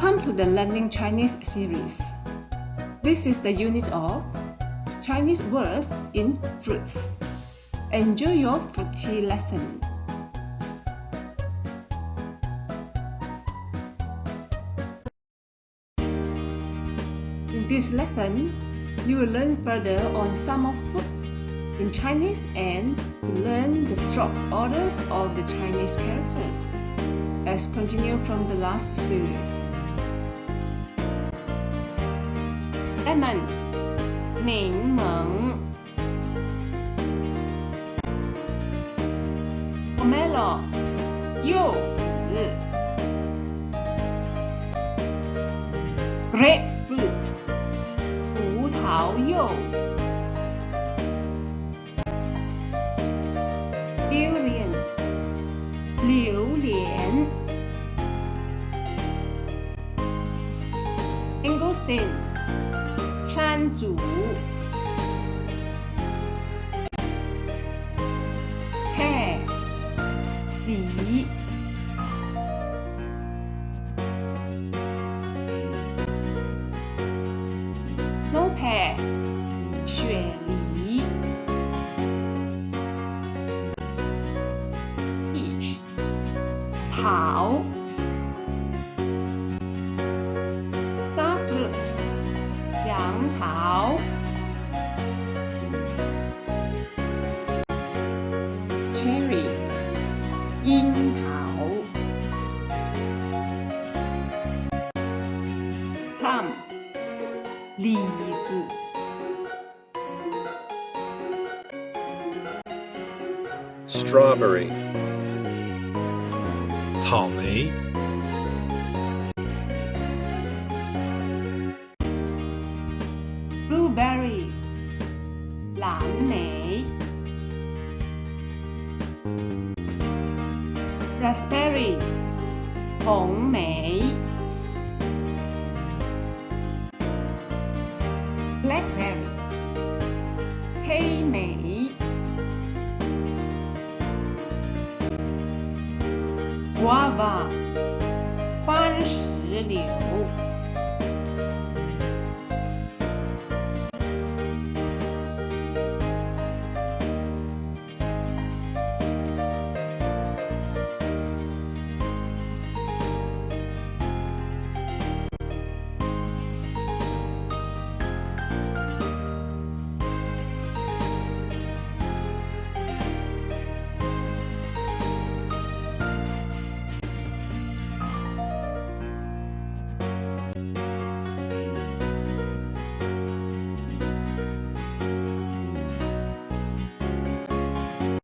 Welcome to the Learning Chinese series. This is the unit of Chinese words in fruits. Enjoy your fruity lesson. In this lesson, you will learn further on some of fruits in Chinese and to learn the strokes orders of the Chinese characters, as continued from the last series. Lemon, 柠檬 Pomelo, 柚子 Grapefruit, 葡萄柚 Durian, 榴莲 Mangosteen, 山竹 pear, 梨 no pear, 雪梨 peach, 桃 starfruit, 杨桃 cherry, 樱桃 plum, 李子 Strawberry, 草莓、 blueberry, 蓝莓 raspberry, 红莓 blackberry, 黑莓 guava, 番石榴